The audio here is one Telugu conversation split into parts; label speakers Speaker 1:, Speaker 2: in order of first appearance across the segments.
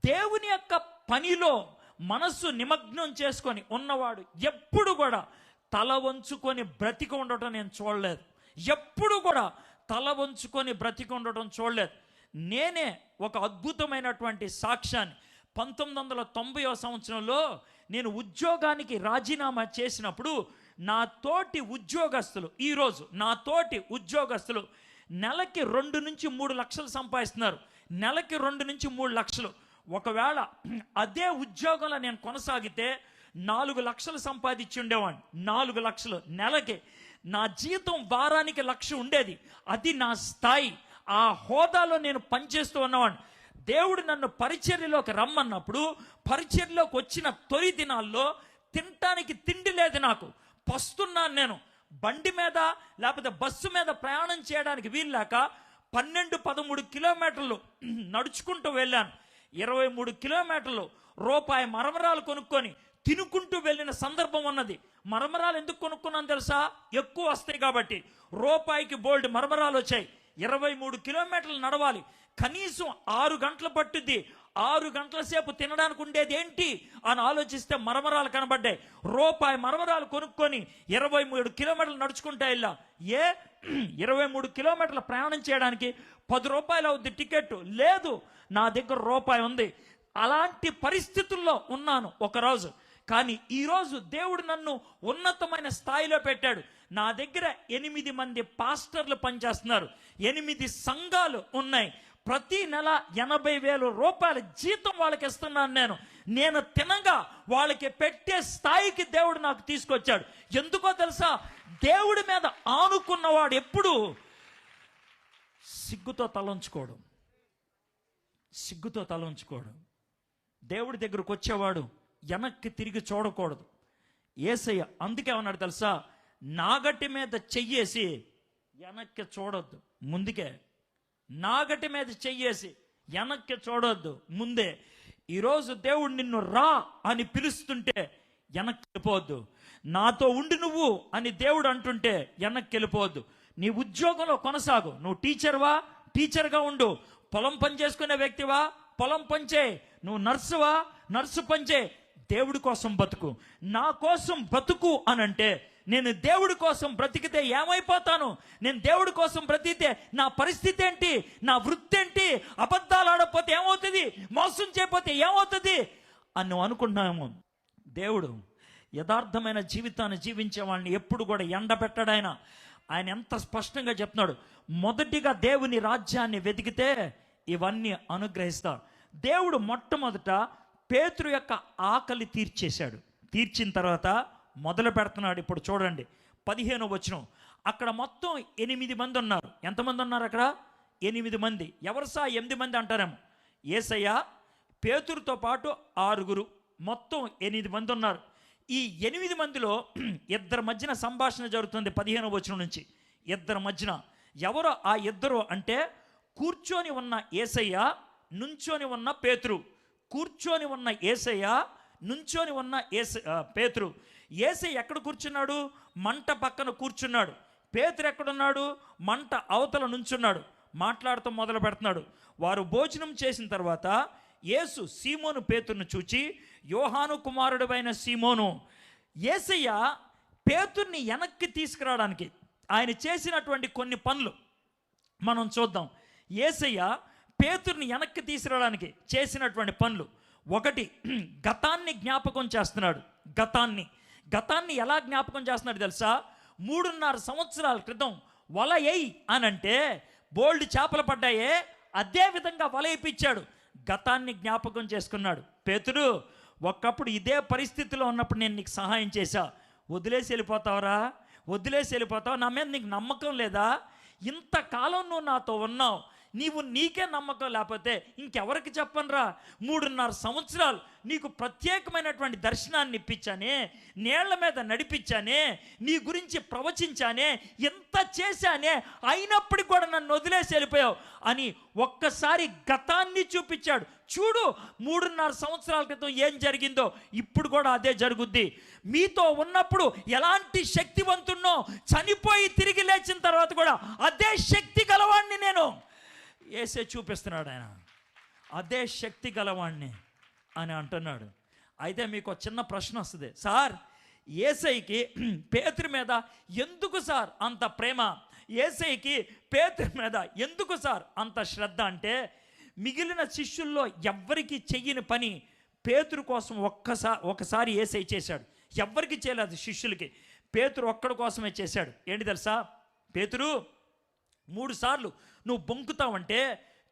Speaker 1: దేవుని యొక్క పనిలో మనస్సు నిమగ్నం చేసుకొని ఉన్నవాడు ఎప్పుడు కూడా తల వంచుకొని బ్రతికి ఉండటం నేను చూడలేదు. ఎప్పుడు కూడా తల వంచుకొని బ్రతికి ఉండటం చూడలేదు. నేనే ఒక అద్భుతమైనటువంటి సాక్ష్యాన్ని 1990వ సంవత్సరంలో నేను ఉద్యోగానికి రాజీనామా చేసినప్పుడు నా తోటి ఉద్యోగస్తులు నెలకి 2 నుంచి 3 లక్షలు సంపాదిస్తున్నారు. నెలకి 2 నుంచి 3 లక్షలు. ఒకవేళ అదే ఉద్యోగంలో నేను కొనసాగితే 4 లక్షలు సంపాదించి ఉండేవాడిని. 4 లక్షలు నెలకి. నా జీతం వారానికి 1,00,000 ఉండేది. అది నా స్థాయి. ఆ హోదాలో నేను పనిచేస్తూ ఉన్నవాడిని. దేవుడు నన్ను పరిచర్యలోకి రమ్మన్నప్పుడు పరిచర్యలోకి వచ్చిన తొలి దినాల్లో తినటానికి తిండి లేదు. నాకు పస్తున్నాను. నేను బండి మీద లేకపోతే బస్సు మీద ప్రయాణం చేయడానికి వీల్లేక 12-13 కిలోమీటర్లు నడుచుకుంటూ వెళ్ళాను. 23 కిలోమీటర్లు రూపాయి మరమరాలు కొనుక్కొని తినుకుంటూ వెళ్ళిన సందర్భం ఉన్నది. మరమరాలు ఎందుకు కొనుక్కున్నాను తెలుసా? ఎక్కువ వస్తాయి కాబట్టి. రూపాయికి బోల్డ్ మరమరాలు వచ్చాయి. 23 కిలోమీటర్లు నడవాలి. కనీసం 6 గంటలు పట్టుద్ది. 6 గంటల సేపు తినడానికి ఉండేది ఏంటి అని ఆలోచిస్తే మరమరాలు కనబడ్డాయి. రూపాయి మరమరాలు కొనుక్కొని 23 కిలోమీటర్లు నడుచుకుంటా వెళ్ళా. 23 కిలోమీటర్ల ప్రయాణం చేయడానికి 10 రూపాయలు అవుద్ది టికెట్. లేదు, నా దగ్గర రూపాయి ఉంది. అలాంటి పరిస్థితుల్లో ఉన్నాను ఒకరోజు. కానీ ఈరోజు దేవుడు నన్ను ఉన్నతమైన స్థాయిలో పెట్టాడు. నా దగ్గర 8 మంది పాస్టర్లు పనిచేస్తున్నారు. 8 సంఘాలు ఉన్నాయి. ప్రతి నెల 80,000 రూపాయల జీతం వాళ్ళకి ఇస్తున్నాను. నేను తినగా వాళ్ళకి పెట్టే స్థాయికి దేవుడు నాకు తీసుకొచ్చాడు. ఎందుకో తెలుసా? దేవుడి మీద ఆనుకున్నవాడు ఎప్పుడు సిగ్గుతో తలంచుకోడు. దేవుడి దగ్గరకు వచ్చేవాడు వెనక్కి తిరిగి చూడకూడదు. యేసయ్య అందుకే అన్నాడు తెలుసా? నాగటి మీద చెయ్యేసి వెనక్కి చూడొద్దు, ముందుకే. నాగటి మీద చెయ్యేసి వెనక్కి చూడొద్దు, ముందే. ఈరోజు దేవుడు నిన్ను రా అని పిలుస్తుంటే వెనక్కి వెళ్ళిపోవద్దు. నాతో ఉండి నువ్వు అని దేవుడు అంటుంటే వెనక్కి వెళ్ళిపోవద్దు. నీ ఉద్యోగంలో కొనసాగు. నువ్వు టీచర్గా ఉండు. పొలం పని చేసుకునే వ్యక్తివా, పొలం పనిచే. నువ్వు నర్సు పనిచే. దేవుడి కోసం బతుకు. నా కోసం బతుకు అనంటే నేను దేవుడి కోసం బ్రతికితే ఏమైపోతాను? నేను దేవుడి కోసం బ్రతికితే నా పరిస్థితి ఏంటి? నా వృత్తి ఏంటి? అబద్ధాలు ఆడకపోతే ఏమవుతుంది? మోసం చేయకపోతే ఏమవుతుంది అని నువ్వు అనుకుంటున్నాము. దేవుడు యథార్థమైన జీవితాన్ని జీవించే వాళ్ళని ఎప్పుడు కూడా ఎండబెట్టడాయన. ఆయన ఎంత స్పష్టంగా చెప్తున్నాడు, మొదటిగా దేవుని రాజ్యాన్ని వెతికితే ఇవన్నీ అనుగ్రహిస్తా. దేవుడు మొట్టమొదట పేతురు యొక్క ఆకలి తీర్చేశాడు. తీర్చిన తర్వాత మొదలు పెడుతున్నాడు. ఇప్పుడు చూడండి 15వ వచనం. అక్కడ మొత్తం 8 మంది ఉన్నారు. ఎంతమంది ఉన్నారు అక్కడ? 8 మంది. ఎవరు 8 మంది అంటారేమో. యేసయ్య, పేతురుతో పాటు 6, మొత్తం 8 మంది ఉన్నారు. ఈ 8 మందిలో 2 మధ్యన సంభాషణ జరుగుతుంది. 15వ వచనం నుంచి 2 మధ్యన. ఎవరో ఆ 2 అంటే కూర్చొని ఉన్న యేసయ్య, నుంచొని ఉన్న పేతురు. కూర్చొని ఉన్న యేసయ్య, నుంచొని ఉన్న పేతురు. యేసయ్య ఎక్కడ కూర్చున్నాడు? మంట పక్కన కూర్చున్నాడు. పేతురు ఎక్కడున్నాడు? మంట అవతల నుంచున్నాడు. మాట్లాడుతూ మొదలు పెడుతున్నాడు. వారు భోజనం చేసిన తర్వాత యేసు సీమోను పేతురును చూచి, యోహాను కుమారుడైన సీమోను. యేసయ్య పేతుర్ని వెనక్కి తీసుకురావడానికి ఆయన చేసినటువంటి కొన్ని పనులు మనం చూద్దాం. యేసయ్య పేతుర్ని వెనక్కి తీసుకురావడానికి చేసినటువంటి పనులు. 1, గతాన్ని జ్ఞాపకం చేస్తున్నాడు. గతాన్ని ఎలా జ్ఞాపకం చేస్తున్నాడు తెలుసా? 3.5 సంవత్సరాల క్రితం వల వేయి అనంటే బోల్డ్ చేపలు పడ్డాయే, అదే విధంగా వల వేయించాడు. గతాన్ని జ్ఞాపకం చేసుకున్నాడు. పేతురు, ఒకప్పుడు ఇదే పరిస్థితిలో ఉన్నప్పుడు నేను నీకు సహాయం చేశా. వదిలేసి వెళ్ళిపోతావా? నా మీద నీకు నమ్మకం లేదా? ఇంతకాలం నువ్వు నాతో ఉన్నావు. నీకే నమ్మకం లేకపోతే ఇంకెవరికి చెప్పనురా? 3.5 సంవత్సరాలు నీకు ప్రత్యేకమైనటువంటి దర్శనాన్ని ఇప్పించానే, నీళ్ల మీద నడిపించానే, నీ గురించి ప్రవచించానే, ఎంత చేశానే, అయినప్పటికీ కూడా నన్ను వదిలేసి వెళ్ళిపోయావు అని ఒక్కసారి గతాన్ని చూపించాడు. చూడు 3.5 సంవత్సరాల క్రితం ఏం జరిగిందో ఇప్పుడు కూడా అదే జరుగుద్ది. మీతో ఉన్నప్పుడు ఎలాంటి శక్తివంతున్నో చనిపోయి తిరిగి లేచిన తర్వాత కూడా అదే శక్తి గలవాడిని నేను. యేసే చూపిస్తున్నాడు. ఆయన అదే శక్తి గలవాణ్ణి అని అంటున్నాడు. అయితే మీకు చిన్న ప్రశ్న వస్తుంది, సార్ యేసయ్యకి పేతురు మీద ఎందుకు సార్ అంత ప్రేమ, యేసయ్యకి పేతురు మీద ఎందుకు సార్ అంత శ్రద్ధ అంటే, మిగిలిన శిష్యుల్లో ఎవ్వరికి చెయ్యని పని పేతురు కోసం ఒకసారి యేసయ్య చేశాడు. ఎవ్వరికి చేయలేదు శిష్యులకి, పేతురు ఒక్కడి కోసమే చేశాడు. ఏంటి తెలుసా, పేతురు 3 సార్లు నువ్వు బొంకుతావంటే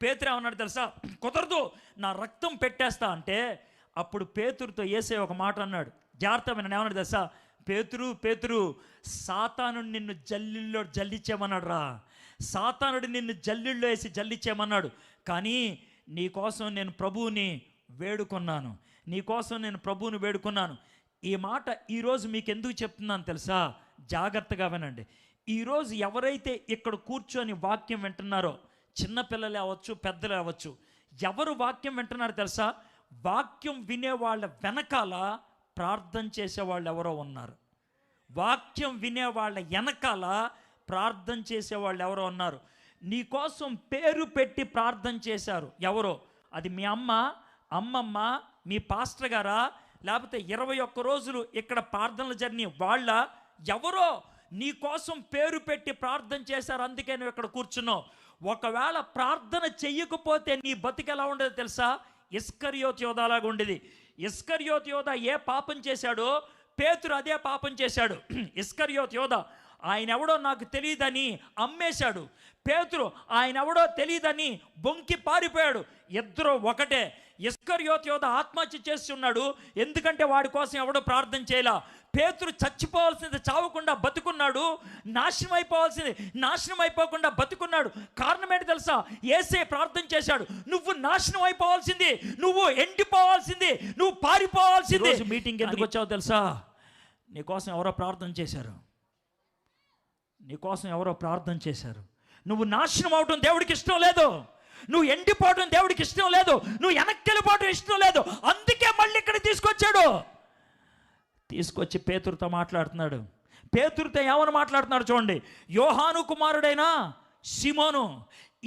Speaker 1: పేతురు ఏమన్నాడు తెలుసా, కుదరదు నా రక్తం పెట్టేస్తా అంటే, అప్పుడు పేతురుతో యేసయ్య ఒక మాట అన్నాడు, జాగ్రత్త వినండి. ఏమన్నాడు తెలుసా, పేతురు సాతాను నిన్ను జల్లిల్లో జల్లించేమన్నాడు రా, సాతానుడు నిన్ను జల్లిల్లో వేసి జల్లించేమన్నాడు, కానీ నీకోసం నేను ప్రభువుని వేడుకున్నాను, నీకోసం నేను ప్రభువుని వేడుకున్నాను. ఈ మాట ఈరోజు మీకు ఎందుకు చెప్తున్నాను తెలుసా, జాగ్రత్తగా వినండి. ఈరోజు ఎవరైతే ఇక్కడ కూర్చొని వాక్యం వింటున్నారో, చిన్నపిల్లలే అవ్వచ్చు పెద్దలే అవ్వచ్చు, ఎవరు వాక్యం వింటున్నారో తెలుసా, వాక్యం వినే వాళ్ళ వెనకాల ప్రార్థన చేసేవాళ్ళు ఎవరో ఉన్నారు. వాక్యం వినే వాళ్ళ వెనకాల ప్రార్థన చేసేవాళ్ళు ఎవరో ఉన్నారు. నీకోసం పేరు పెట్టి ప్రార్థన చేశారు ఎవరో, అది మీ అమ్మమ్మ, మీ పాస్టర్ గారా, లేకపోతే 21 రోజులు ఇక్కడ ప్రార్థనలు జరిగిన వాళ్ళ, ఎవరో నీ కోసం పేరు పెట్టి ప్రార్థన చేశారు, అందుకే నువ్వు ఇక్కడ కూర్చున్నావు. ఒకవేళ ప్రార్థన చెయ్యకపోతే నీ బతికి ఎలా ఉండేదో తెలుసా, ఇస్కరియోతు యోధాలాగా ఉండేది. ఇస్కరియోతు యోధా ఏ పాపం చేశాడో పేతురు అదే పాపం చేశాడు. ఇస్కరియోతు యోధా ఆయన ఎవడో నాకు తెలియదని అమ్మేశాడు, పేతురు ఆయన ఎవడో తెలియదని బొంకి పారిపోయాడు. ఇద్దరు ఒకటే. ఇస్కరియోతు యోధా ఆత్మహత్య చేసి ఉన్నాడు, ఎందుకంటే వాడి కోసం ఎవడో ప్రార్థన చేయలా. పేతురు చచ్చిపోవాల్సింది చావకుండా బతుకున్నాడు, నాశనం అయిపోకుండా బతుకున్నాడు. కారణం ఏంటి తెలుసా, యేసయ్య ప్రార్థన చేశాడు, నువ్వు నాశనం అయిపోవాల్సింది, నువ్వు ఎండిపోవాల్సింది, నువ్వు పారిపోవాల్సింది. మీటింగ్ ఎందుకు వచ్చావు తెలుసా, నీకోసం ఎవరో ప్రార్థన చేశారు, నీకోసం ఎవరో ప్రార్థన చేశారు. నువ్వు నాశనం అవడం దేవుడికి ఇష్టం లేదు, నువ్వు ఎండిపోవడం దేవుడికి ఇష్టం లేదు, నువ్వు వెనక్కి వెళ్ళిపోవడం ఇష్టం లేదు. అందుకే మళ్ళీ ఇక్కడ తీసుకొచ్చి పేతురుతో మాట్లాడుతున్నాడు. పేతురుతో ఏమని మాట్లాడుతున్నాడు చూడండి, యోహాను కుమారుడైన సిమోను.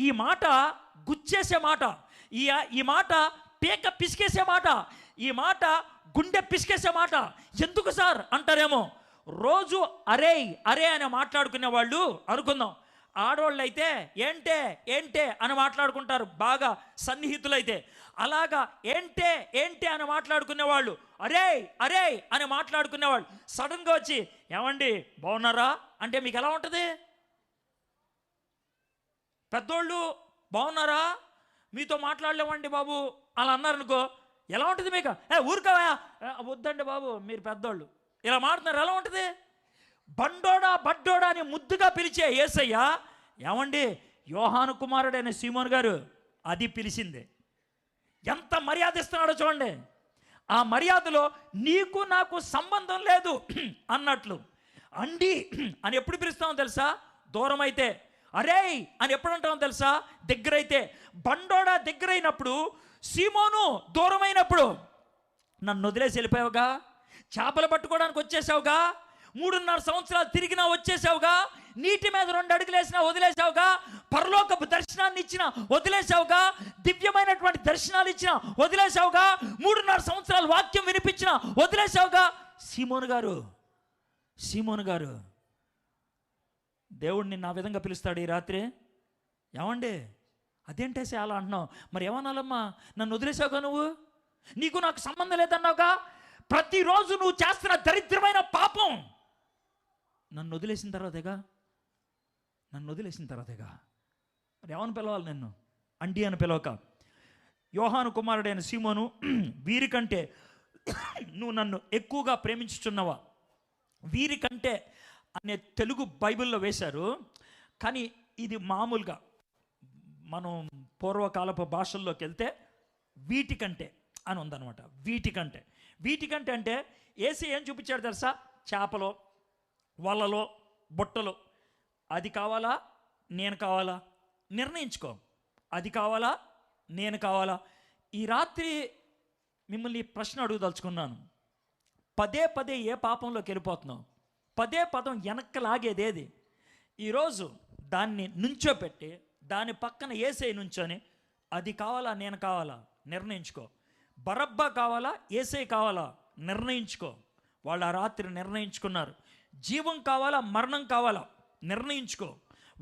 Speaker 1: ఈ మాట గుచ్చేసే మాట, ఈ మాట పీక పిసికేసే మాట, ఈ మాట గుండె పిసికేసే మాట. ఎందుకు సార్ అంటారేమో, రోజు అరే అని మాట్లాడుకునే వాళ్ళు అనుకుందాం, ఆడవాళ్ళు అయితే ఏంటే అని మాట్లాడుకుంటారు, బాగా సన్నిహితులైతే. అలాగా ఏంటే అని మాట్లాడుకునేవాళ్ళు, అరే అని మాట్లాడుకునేవాళ్ళు సడన్గా వచ్చి ఏమండి బాగున్నారా అంటే మీకు ఎలా ఉంటుంది? పెద్దోళ్ళు బాగున్నారా, మీతో మాట్లాడలేమండి బాబు అలా అన్నారనుకో, ఎలా ఉంటుంది మీకు? ఊరుకోవా, వద్దండి బాబు మీరు పెద్దోళ్ళు, ఇలా మాట్లాడుతున్నారు, ఎలా ఉంటుంది? బడ్డోడా అని ముద్దుగా పిలిచే యేసయ్య ఏమండి యోహాను కుమారుడైన సీమోను గారు అది పిలిచింది. ఎంత మర్యాద ఇస్తున్నాడో చూడండి. ఆ మర్యాదలో నీకు నాకు సంబంధం లేదు అన్నట్లు. అండి అని ఎప్పుడు పిలుస్తామో తెలుసా, దూరం అయితే. అరే అని ఎప్పుడు అంటామో తెలుసా, దగ్గరైతే. బండోడా దగ్గరైనప్పుడు, సీమోను దూరమైనప్పుడు. నన్ను వదిలేసి వెళ్ళిపోయావుగా, చేపలు పట్టుకోవడానికి వచ్చేసావుగా, 3.5 సంవత్సరాలు తిరిగినా వచ్చేసావుగా, నీటి మీద 2 అడుగులు వేసినా వదిలేసావుగా, పరలోకపు దర్శనాన్ని ఇచ్చిన వదిలేసావుగా, దివ్యమైనటువంటి దర్శనాలు ఇచ్చిన వదిలేసావుగా, 3.5 సంవత్సరాలు వాక్యం వినిపించిన వదిలేసావుగా. సీమోను గారు దేవుడు నిన్ను ఆ విధంగా పిలుస్తాడు ఈ రాత్రి. ఏమండి అదేంటేసి అలా అంటున్నావు, మరి ఏమన్నాలమ్మా, నన్ను వదిలేసావుగా, నువ్వు నీకు నాకు సంబంధం లేదన్నావుగా, ప్రతిరోజు నువ్వు చేస్తున్న దరిద్రమైన పాపం నన్ను వదిలేసిన తర్వాతేగా మరి ఏమని పిలవాలి నిన్ను? అండి అని పిలవక. యోహాను కుమారుడైన సీమోను, వీరికంటే నువ్వు నన్ను ఎక్కువగా ప్రేమించుచున్నావా? వీరికంటే అనే తెలుగు బైబిల్లో వేశారు, కానీ ఇది మామూలుగా మనం పూర్వకాలపు భాషల్లోకి వెళ్తే వీటికంటే అని ఉందన్నమాట. వీటికంటే అంటే యేసయ్య ఏం చూపించాడు తెలుసా, చేపలో, వలలో, బుట్టలో. అది కావాలా నేను కావాలా నిర్ణయించుకో, అది కావాలా నేను కావాలా. ఈ రాత్రి మిమ్మల్ని ప్రశ్న అడుగుదలుచుకున్నాను, పదే ఏ పాపంలోకి వెళ్ళిపోతున్నావు? పదే వెనక్కి లాగేది ఏది? ఈరోజు దాన్ని నుంచోపెట్టి దాని పక్కన యేసయ్య నుంచొని అది కావాలా నేను కావాలా నిర్ణయించుకో. బరబ్బా కావాలా యేసయ్య కావాలా నిర్ణయించుకో. వాళ్ళు ఆ రాత్రి నిర్ణయించుకున్నారు. జీవం కావాలా మరణం కావాలా నిర్ణయించుకో.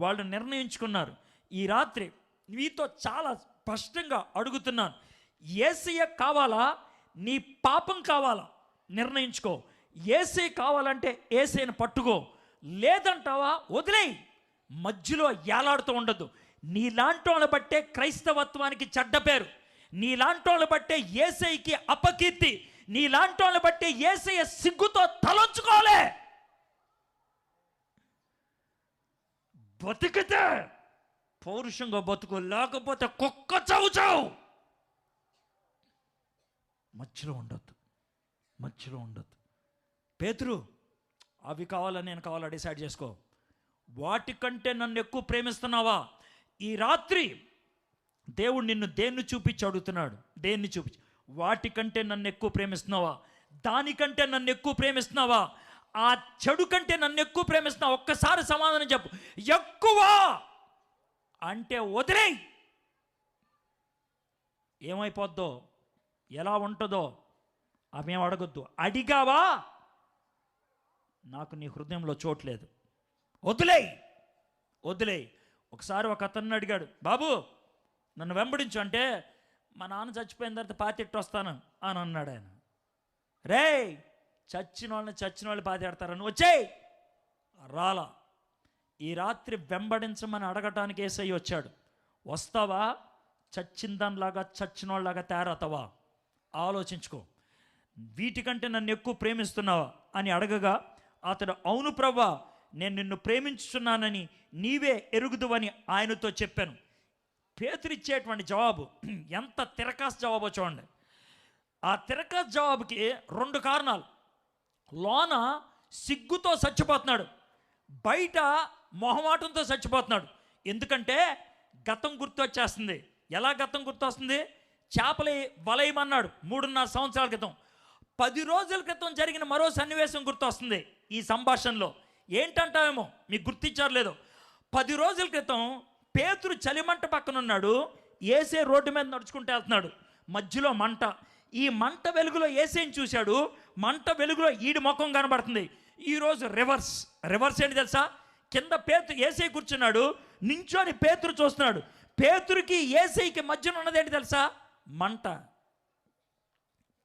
Speaker 1: వాళ్ళు నిర్ణయించుకున్నారు. ఈ రాత్రి నీతో చాలా స్పష్టంగా అడుగుతున్నాను, యేసయ్య కావాలా నీ పాపం కావాలా నిర్ణయించుకో. యేసయ్య కావాలంటే యేసయ్యను పట్టుకో, లేదంటావా వదిలేయి. మధ్యలో ఏలాడుతూ ఉండదు. నీలాంటి వాళ్ళని బట్టే క్రైస్తవత్వానికి చెడ్డ పేరు, నీలాంటి వాళ్ళని బట్టే యేసయ్యకి అపకీర్తి, నీలాంటి వాళ్ళని బట్టే యేసయ్య సిగ్గుతో తలంచుకోలే. బతికితే పౌరుషంగా బతుకు, లేకపోతే కుక్క చౌచవు. మధ్యలో ఉండొద్దు, మధ్యలో ఉండొద్దు. పేతురు, అవి కావాలా నేను కావాలా డిసైడ్ చేసుకో. వాటికంటే నన్ను ఎక్కువ ప్రేమిస్తున్నావా? ఈ రాత్రి దేవుడు నిన్ను దేన్ని చూపించి అడుగుతున్నాడు, దేన్ని చూపించి. వాటికంటే నన్ను ఎక్కువ ప్రేమిస్తున్నావా? దానికంటే నన్ను ఎక్కువ ప్రేమిస్తున్నావా? ఆ చెడు కంటే నన్ను ఎక్కువ ప్రేమిస్తున్నావా? ఒక్కసారి సమాధానం చెప్పు. ఎక్కువ అంటే వదిలేయ్. ఏమైపోద్దో ఎలా ఉంటుందో అవేం అడగొద్దు. అడిగావా, నాకు నీ హృదయంలో చోట్లేదు, వదిలేయ్, వదిలేయ్. ఒకసారి ఒక అతన్ని అడిగాడు, బాబు నన్ను వెంబడించు అంటే, మా నాన్న చచ్చిపోయిన తర్వాత పాతిట్టు వస్తాను అని అన్నాడు ఆయన. రే, చచ్చిన వాళ్ళు పాతిడతారని వచ్చేయ్. రాలా. ఈ రాత్రి వెంబడించమని అడగటానికి యేసయ్య వచ్చాడు. వస్తావా? చచ్చిన దానిలాగా చచ్చిన వాళ్ళలాగా తయారవుతావా? ఆలోచించుకో. వీటికంటే నన్ను ఎక్కువ ప్రేమిస్తున్నావా అని అడగగా అతడు, అవును ప్రభువా, నేను నిన్ను ప్రేమించుచున్నానని నీవే ఎరుగుదువని ఆయనతో చెప్పాను. పేతురు ఇచ్చేటువంటి జవాబు ఎంత తిరకాసు జవాబో చూడండి. ఆ తిరకాసు జవాబుకి 2 కారణాలు. లోన సిగ్గుతో చచ్చిపోతున్నాడు, బయట మొహమాటంతో చచ్చిపోతున్నాడు. ఎందుకంటే గతం గుర్తొచ్చేస్తుంది. ఎలా గతం గుర్తొస్తుంది? చేపలు వలయమన్నాడు 3.5 సంవత్సరాల క్రితం. 10 రోజుల క్రితం జరిగిన మరో సన్నివేశం గుర్తొస్తుంది ఈ సంభాషణలో. ఏంటంటావేమో, మీకు గుర్తించారు లేదో. 10 రోజుల క్రితం పేతురు చలిమంట పక్కన ఉన్నాడు, యేసే రోడ్డు మీద నడుచుకుంటూ వెళ్తున్నాడు. మధ్యలో మంట. ఈ మంట వెలుగులో యేసేని చూశాడు, మంట వెలుగులో ఈడి ముఖం కనబడుతుంది. ఈరోజు రివర్స్. రివర్స్ ఏంటి తెలుసా? కింద యేసే కూర్చున్నాడు, నించోని పేతురు చూస్తున్నాడు. పేతురుకి యేసేకి మధ్యన ఉన్నది ఏంటి తెలుసా? మంట.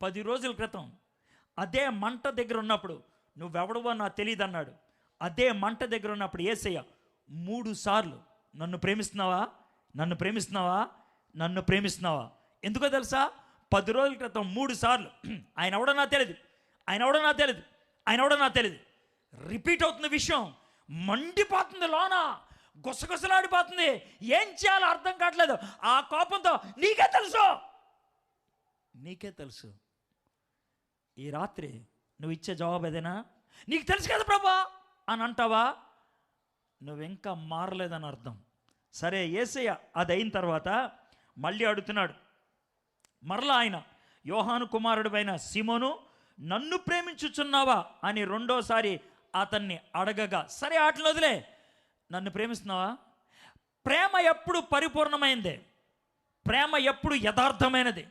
Speaker 1: 10 రోజుల క్రితం అదే మంట దగ్గర ఉన్నప్పుడు, నువ్వెవడవో నాకు తెలియదు అన్నాడు. అదే మంట దగ్గర ఉన్నప్పుడు యేసయ్య 3 సార్లు, నన్ను ప్రేమిస్తున్నావా, నన్ను ప్రేమిస్తున్నావా, నన్ను ప్రేమిస్తున్నావా? ఎందుకో తెలుసా? 10 రోజుల క్రితం 3 సార్లు ఆయన ఎవడో నాకు తెలియదు, ఆయన ఎవడో నాకు తెలియదు, ఆయన ఎవడో నాకు తెలియదు. రిపీట్ అవుతుంది విషయం. మండిపోతుంది లోన, గుసగుసలాడిపోతుంది. ఏం చేయాలో అర్థం కావట్లేదు. ఆ కోపంతో నీకే తెలుసు, నీకే తెలుసు. ఈ రాత్రి నువ్వు ఇచ్చే జవాబు ఏదైనా, నీకు తెలుసు కదా ప్రభా అని అంటావా? నువ్వింకా మారలేదని అర్థం. సరే, యేసయ్య అది అయిన తర్వాత మళ్ళీ అడుగుతున్నాడు. మరలా ఆయన, యోహాను కుమారుడిపైన సీమోను, నన్ను ప్రేమించుచున్నావా అని 2వసారి అతన్ని అడగగా, సరే ఆటలు వదిలే, నన్ను ప్రేమిస్తున్నావా? ప్రేమ ఎప్పుడు పరిపూర్ణమైందే, ప్రేమ ఎప్పుడు యథార్థమైనది,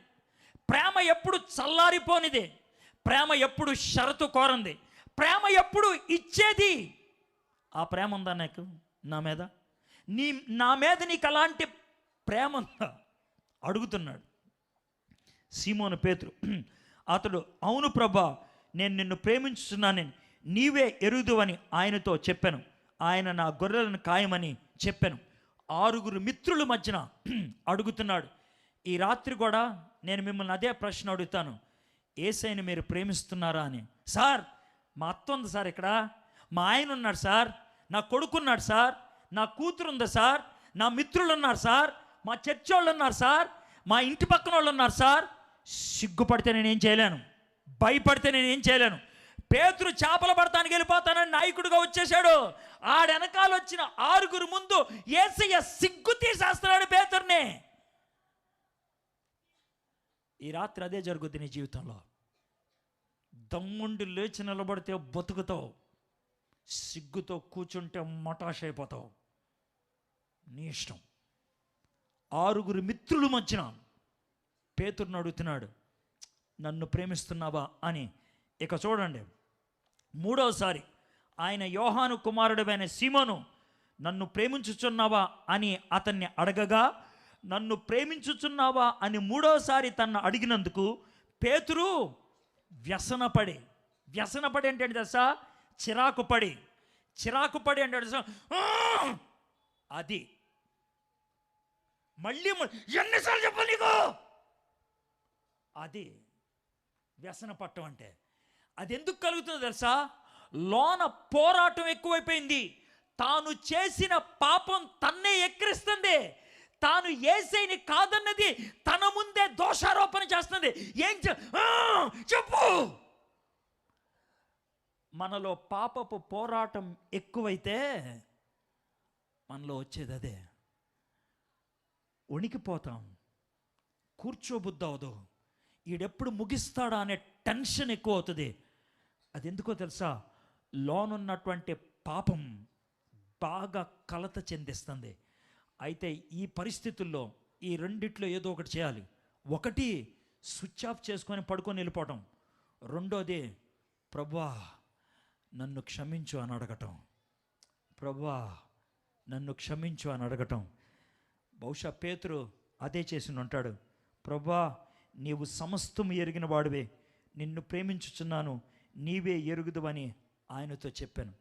Speaker 1: ప్రేమ ఎప్పుడు చల్లారిపోనిది, ప్రేమ ఎప్పుడు షరతు కోరంది, ప్రేమ ఎప్పుడు ఇచ్చేది. ఆ ప్రేమ ఉందా నాకు, నా మీద? నా మీద నీకు అలాంటి ప్రేమ ఉందా అడుగుతున్నాడు సీమోను పేతురు. అతడు, అవును ప్రభా, నేను నిన్ను ప్రేమించుతున్నానని నీవే ఎరుగుదువని ఆయనతో చెప్పాను. ఆయన నా గొర్రెలను కాయమని చెప్పాను. 6 మిత్రుల మధ్యన అడుగుతున్నాడు. ఈ రాత్రి కూడా నేను మిమ్మల్ని అదే ప్రశ్న అడుగుతాను, యేసయ్యని మీరు ప్రేమిస్తున్నారా అని. సార్, మా అత్త ఉంది సార్, ఇక్కడ మా ఆయన ఉన్నాడు సార్, నా కొడుకున్నాడు సార్, నా కూతురు ఉంది సార్, నా మిత్రులు ఉన్నారు సార్, మా చర్చి వాళ్ళు ఉన్నారు సార్, మా ఇంటి పక్కన వాళ్ళు ఉన్నారు సార్. సిగ్గుపడితే నేనేం చేయలేను, భయపడితే నేనేం చేయలేను. పేతురు చేపలు పడటానికి వెళ్ళిపోతానని నాయకుడిగా వచ్చేసాడు. ఆడెనకాల వచ్చిన 6 ముందు యేసయ్య సిగ్గు తీసేస్తున్నాడు పేతుర్ని. ఈ రాత్రి అదే జరుగుద్ది నీ జీవితంలో. దమ్ముండి లేచి నిలబడితే బతుకుతావు, సిగ్గుతో కూర్చుంటే మటాష్ అయిపోతావు. నీ ఇష్టం. 6 మిత్రుల మధ్యన పేతురుని అడుగుతున్నాడు, నన్ను ప్రేమిస్తున్నావా అని. ఇక చూడండి, 3వసారి ఆయన యోహాను కుమారుడైన సీమోను, నన్ను ప్రేమించుచున్నావా అని అతన్ని అడగగా, నన్ను ప్రేమించుచున్నావా అని 3వసారి తన్ను అడిగినందుకు పేతురు వ్యసనపడి అంటే తెలుసా, చిరాకుపడి అంటే తెలుసా, అది మళ్ళీ ఎన్నిసార్లు చెప్పాలి నీకు, అది వ్యసన పట్టం అంటే. అది ఎందుకు కలుగుతుందో తెలుసా, లోన పోరాటం ఎక్కువైపోయింది. తాను చేసిన పాపం తన్నే ఎక్కిరిస్తుంది. తాను యేసయ్యని కాదన్నది తన ముందే దోషారోపణ చేస్తుంది. ఏం చెప్పు. మనలో పాపపు పోరాటం ఎక్కువైతే మనలో వచ్చేది అదే. వణికిపోతాం, కూర్చోబుద్ధి అవదు, ఈడెప్పుడు ముగిస్తాడా అనే టెన్షన్ ఎక్కువ అవుతుంది. అది ఎందుకో తెలుసా, లోనున్నటువంటి పాపం బాగా కలత చెందిస్తుంది. అయితే ఈ పరిస్థితుల్లో ఈ రెండిట్లో ఏదో ఒకటి చేయాలి. ఒకటి స్విచ్ ఆఫ్ చేసుకొని పడుకొని వెళ్ళిపోవటం. రెండోది ప్రభువా నన్ను క్షమించు అని అడగటం. ప్రభువా నన్ను క్షమించు అని అడగటం. బహుశా పేతురు అదే చేసి ఉంటాడు. ప్రభువా నీవు సమస్తం ఎరిగిన వాడివే, నిన్ను ప్రేమించుచున్నాను, నీవే ఎరుగుదువని ఆయనతో చెప్పాను.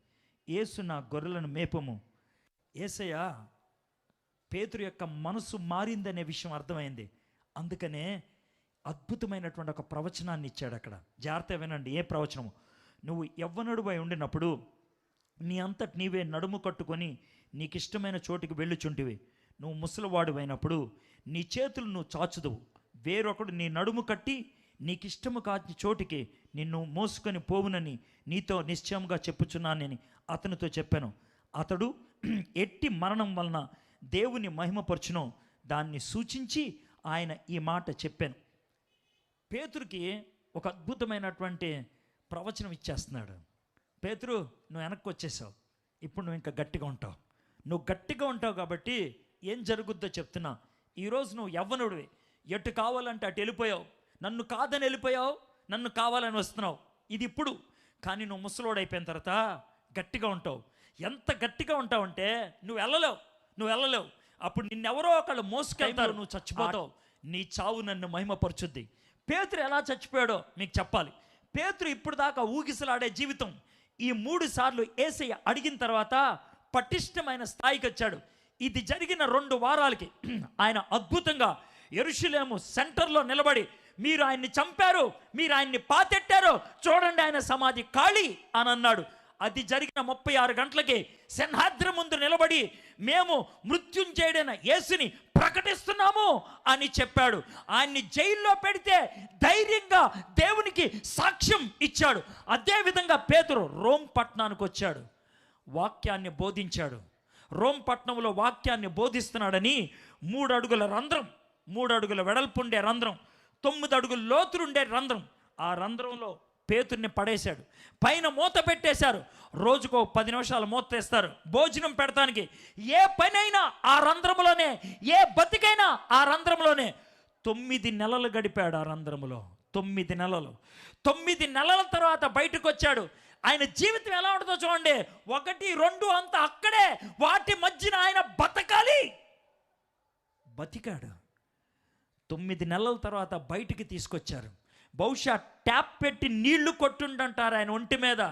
Speaker 1: యేసు నా గొర్రెలను మేపము. యేసయ్య పేతురు యొక్క మనసు మారిందనే విషయం అర్థమైంది. అందుకనే అద్భుతమైనటువంటి ఒక ప్రవచనాన్ని ఇచ్చాడు అక్కడ. జాగ్రత్త వినండి. ఏ ప్రవచనము? నువ్వు యవ్వనుడివై ఉండినప్పుడు నీ అంతటి నీవే నడుము కట్టుకొని నీకు ఇష్టమైన చోటికి వెళ్ళుచుంటివి. నువ్వు ముసలివాడువైనప్పుడు నీ చేతులు నువ్వు చాచుదువు, వేరొకడు నీ నడుము కట్టి నీకు ఇష్టము కాని చోటికి నిన్ను మోసుకొని పోవునని నీతో నిశ్చయంగా చెప్పుచున్నానని అతనితో చెప్పాను. అతడు ఎట్టి మరణం వలన దేవుని మహిమపరచునో దాన్ని సూచించి ఆయన ఈ మాట చెప్పాను. పేతురుకి ఒక అద్భుతమైనటువంటి ప్రవచనం ఇచ్చేస్తున్నాడు. పేతురు నువ్వు వెనక్కి వచ్చేసావు, ఇప్పుడు నువ్వు ఇంకా గట్టిగా ఉంటావు. నువ్వు గట్టిగా ఉంటావు కాబట్టి ఏం జరుగుద్దో చెప్తున్నా. ఈరోజు నువ్వు యవ్వనుడివి, ఎటు కావాలంటే అటు వెళ్ళిపోయావు. నన్ను కాదని వెళ్ళిపోయావు, నన్ను కావాలని వస్తున్నావు. ఇది ఇప్పుడు. కానీ నువ్వు ముసలోడైపోయిన తర్వాత గట్టిగా ఉంటావు. ఎంత గట్టిగా ఉంటావంటే నువ్వు వెళ్ళలేవు. అప్పుడు నిన్నెవరో ఒకళ్ళు మోసుకెళ్తారు, నువ్వు చచ్చిపోతావు. నీ చావు నన్ను మహిమపరచుద్ది. పేతురు ఎలా చచ్చిపోయాడో మీకు చెప్పాలి. పేతురు ఇప్పుడు దాకా ఊగిసలాడే జీవితం ఈ 3 సార్లు యేసయ్య అడిగిన తర్వాత పటిష్టమైన స్థాయికి వచ్చాడు. ఇది జరిగిన 2 వారాలకి ఆయన అద్భుతంగా యెరూషలేము సెంటర్లో నిలబడి, మీరు ఆయన్ని చంపారు, మీరు ఆయన్ని పాతెట్టారు, చూడండి ఆయన సమాధి ఖాళీ అని అన్నాడు. అది జరిగిన 36 గంటలకి సింహాద్రి ముందు నిలబడి మేము మృత్యుంజయుడైన యేసుని ప్రకటిస్తున్నాము అని చెప్పాడు. ఆయన్ని జైల్లో పెడితే ధైర్యంగా దేవునికి సాక్ష్యం ఇచ్చాడు. అదేవిధంగా పేతురు రోమ్ పట్టణానికి వచ్చాడు, వాక్యాన్ని బోధించాడు. రోమ్ పట్టణంలో వాక్యాన్ని బోధిస్తున్నాడని 3 అడుగుల రంధ్రం, 3 అడుగుల వెడల్పుండే రంధ్రం, 9 అడుగుల లోతులుండే రంధ్రం, ఆ రంధ్రంలో పేతుర్ని పడేశాడు. పైన మూత పెట్టేశారు. రోజుకో 10 నిమిషాలు మూత తెస్తారు భోజనం పెడతానికి. ఏ పనైనా ఆ రంధ్రంలోనే, ఏ బతికైనా ఆ రంధ్రంలోనే. 9 నెలలు గడిపాడు ఆ రంధ్రములో. 9 నెలలు. 9 నెలల తర్వాత బయటకు వచ్చాడు. ఆయన జీవితం ఎలా ఉంటుందో చూడండి. 1, 2 అంతా అక్కడే, వాటి మధ్యన ఆయన బతకాలి. బతికాడు. 9 నెలల తర్వాత బయటికి తీసుకొచ్చారు. బహుశా ట్యాప్ పెట్టి నీళ్లు కొట్టుండంటారు ఆయన ఒంటి మీద.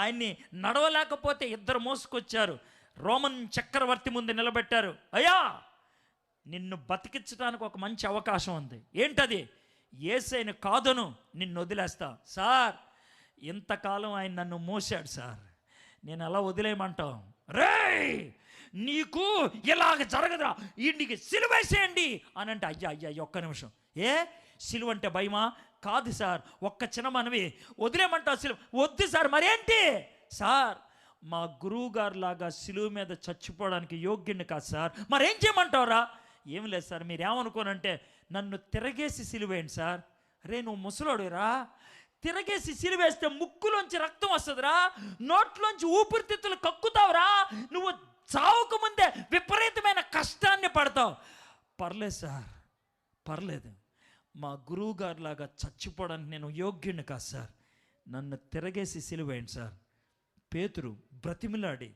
Speaker 1: ఆయన్ని నడవలేకపోతే 2 మోసుకొచ్చారు. రోమన్ చక్రవర్తి ముందు నిలబెట్టారు. అయ్యా నిన్ను బతికించడానికి ఒక మంచి అవకాశం ఉంది. ఏంటది? యేసయ్యను కాదను, నిన్ను వదిలేస్తా. సార్ ఇంతకాలం ఆయన నన్ను మోసాడు సార్, నేను ఎలా వదిలేయమంటావు? రేయ్ నీకు ఇలాగ జరగదురా, ఇంటికి సిలువేసేయండి అని అంటే, అయ్యా ఒక్క నిమిషం, ఏ సిలువ అంటే భయమా? కాదు సార్, ఒక్క చిన్న మనవి, వదిలేమంటావు సిలువ? వద్దు సార్. మరేంటి సార్? మా గురువు గారు లాగా సిలువ మీద చచ్చిపోవడానికి యోగ్యుని కాదు సార్. మరేం చేయమంటావురా? ఏం లేదు సార్, మీరేమనుకోనంటే నన్ను తిరగేసి సిలువేయండి సార్. రే నువ్వు ముసలోడురా, తిరగేసి సిలువేస్తే ముక్కులోంచి రక్తం వస్తుందిరా, నోట్లోంచి ఊపిరితిత్తులు కక్కుతావురా, నువ్వు చావుకు ముందే విపరీతమైన కష్టాన్ని పడతావు. పర్లేదు సార్, పర్లేదు, మా గురువు గారిలాగా చచ్చిపోవడానికి నేను యోగ్యుని కాదు సార్, నన్ను తిరగేసి సిలువేయండి సార్. పేతురు బ్రతిమిలాడి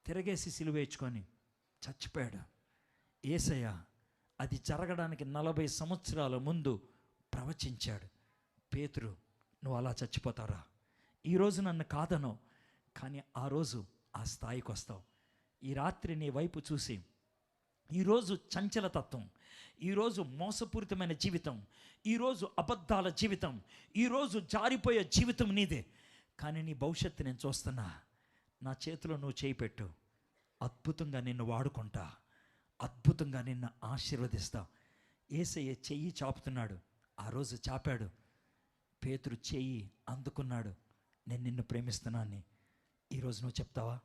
Speaker 1: తిరగేసి సిలువేయించుకొని చచ్చిపోయాడు. యేసయ్య అది జరగడానికి 40 సంవత్సరాల ముందు ప్రవచించాడు. పేతురు, నువ్వు అలా చచ్చిపోతారా? ఈరోజు నన్ను కాదను, కానీ ఆ రోజు ఆ స్థాయికి వస్తావు. ఈ రాత్రి నీ వైపు చూసి, ఈరోజు చంచలతత్వం, ఈరోజు మోసపూరితమైన జీవితం, ఈరోజు అబద్ధాల జీవితం, ఈరోజు జారిపోయే జీవితం నీదే, కానీ నీ భవిష్యత్తు నేను చూస్తున్నా. నా చేతిలో నువ్వు చేయి పెట్టు, అద్భుతంగా నిన్ను వాడుకుంటా, అద్భుతంగా నిన్ను ఆశీర్వదిస్తా. యేసయ్య చెయ్యి చాపుతున్నాడు. ఆ రోజు చాపాడు. పేతురు చెయ్యి అందుకున్నాడు. నేను నిన్ను ప్రేమిస్తున్నాను. ఈరోజు నువ్వు చెప్తావా?